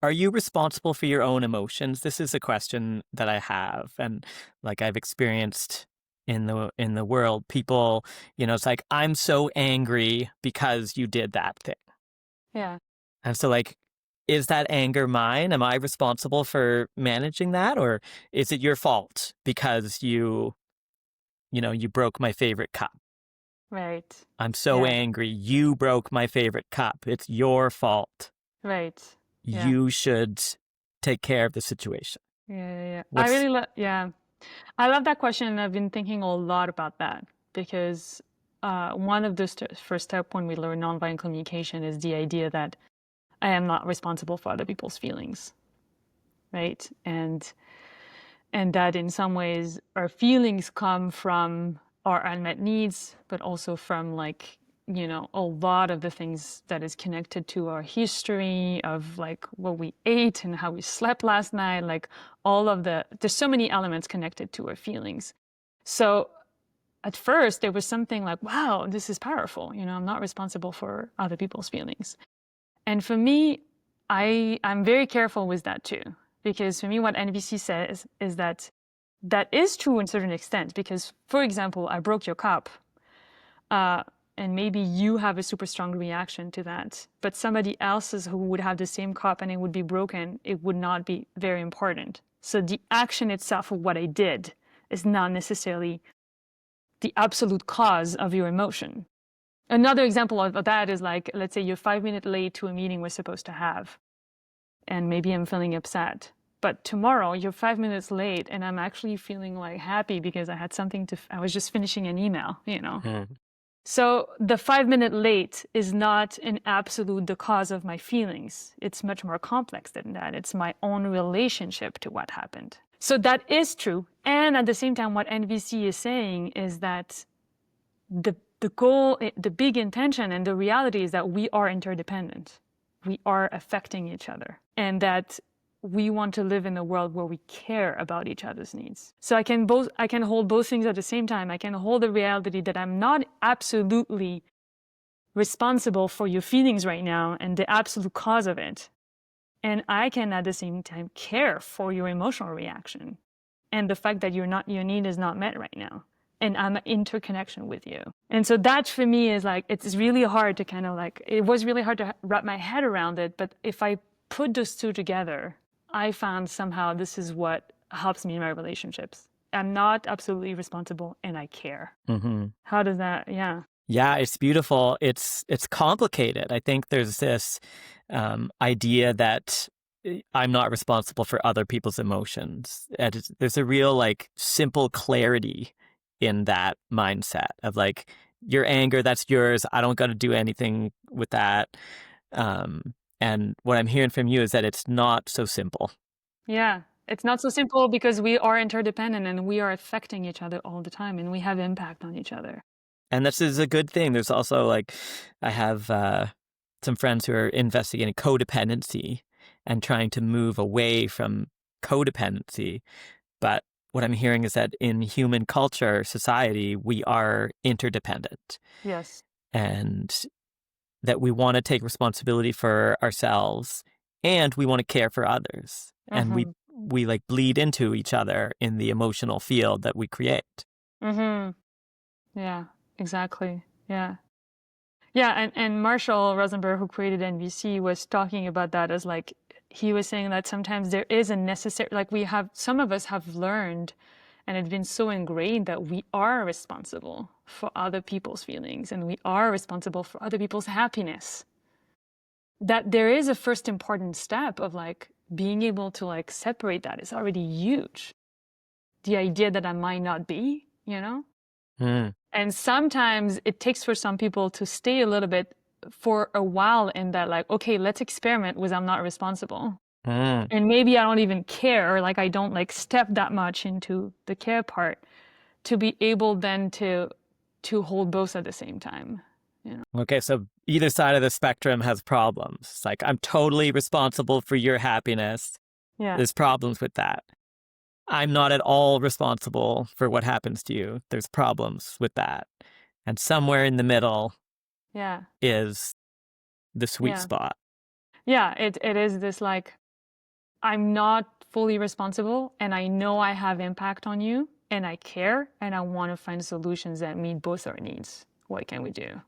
Are you responsible for your own emotions? This is a question that I have, and like I've experienced in the world. People, it's like I'm so angry because you did that thing, Yeah. and so like, is that anger mine? Am I responsible for managing that, or is it your fault because you broke my favorite cup? Right. I'm so Yeah. angry. You broke my favorite cup. It's your fault. Right. Yeah. You should take care of the situation. Yeah. Yeah. Yeah. I What's really love, yeah. I love that question. And I've been thinking a lot about that because one of the first step when we learn nonviolent communication is the idea that I am not responsible for other people's feelings, right? And that in some ways our feelings come from our unmet needs, but also from like, a lot of the things that is connected to our history of like what we ate and how we slept last night, like there's so many elements connected to our feelings. So at first there was something like, wow, this is powerful. I'm not responsible for other people's feelings. And for me, I'm very careful with that too, because for me, what NVC says is that that is true in a certain extent. Because, for example, I broke your cup, uh, and maybe you have a super strong reaction to that, but somebody else's who would have the same cup and it would be broken, it would not be very important. So the action itself of what I did is not necessarily the absolute cause of your emotion. Another example of that is like, let's say you're 5 minutes late to a meeting we're supposed to have, and maybe I'm feeling upset. But tomorrow you're 5 minutes late and I'm actually feeling like happy because I was just finishing an email. Mhm. So the 5 minute late is not an absolute the cause of my feelings. It's much more complex than that. It's my own relationship to what happened. So that is true. And at the same time, what NVC is saying is that the goal, the big intention and the reality is that we are interdependent. We are affecting each other, and that we want to live in a world where we care about each other's needs. So I can hold both things at the same time. I can hold the reality that I'm not absolutely responsible for your feelings right now and the absolute cause of it. And I can at the same time care for your emotional reaction and the fact that your need is not met right now. And I'm in interconnection with you. And so that for me is like, it's really hard to it was really hard to wrap my head around it. But if I put those two together, I found somehow this is what helps me in my relationships. I'm not absolutely responsible and I care. Mhm. How does that, yeah. Yeah, it's beautiful. It's complicated. I think there's this idea that I'm not responsible for other people's emotions. And there's a real like simple clarity in that mindset of like your anger, that's yours. I don't got to do anything with that. And what I'm hearing from you is that it's not so simple. Yeah. It's not so simple because we are interdependent and we are affecting each other all the time and we have impact on each other. And this is a good thing. There's also like, I have some friends who are investigating codependency and trying to move away from codependency. But what I'm hearing is that in human culture, society, we are interdependent Yes. and that we want to take responsibility for ourselves and we want to care for others. And Mm-hmm. we like bleed into each other in the emotional field that we create. Mm-hmm. Yeah, exactly. Yeah. Yeah, and Marshall Rosenberg, who created NVC, was talking about that as like he was saying that sometimes there is a necessary like some of us have learned and it's been so ingrained that we are responsible for other people's feelings and we are responsible for other people's happiness. That there is a first important step of like being able to like separate that is already huge. The idea that I might not be. Mm. And sometimes it takes for some people to stay a little bit for a while in that, like, okay, let's experiment with I'm not responsible. Mm. And maybe I don't even care, or like I don't like step that much into the care part to be able then to hold both at the same time. Okay, so either side of the spectrum has problems. It's like, I'm totally responsible for your happiness. Yeah. There's problems with that. I'm not at all responsible for what happens to you. There's problems with that. And somewhere in the middle Yeah. is the sweet Yeah. spot. Yeah. It is this like I'm not fully responsible and I know I have impact on you and I care and I want to find solutions that meet both our needs. What can we do?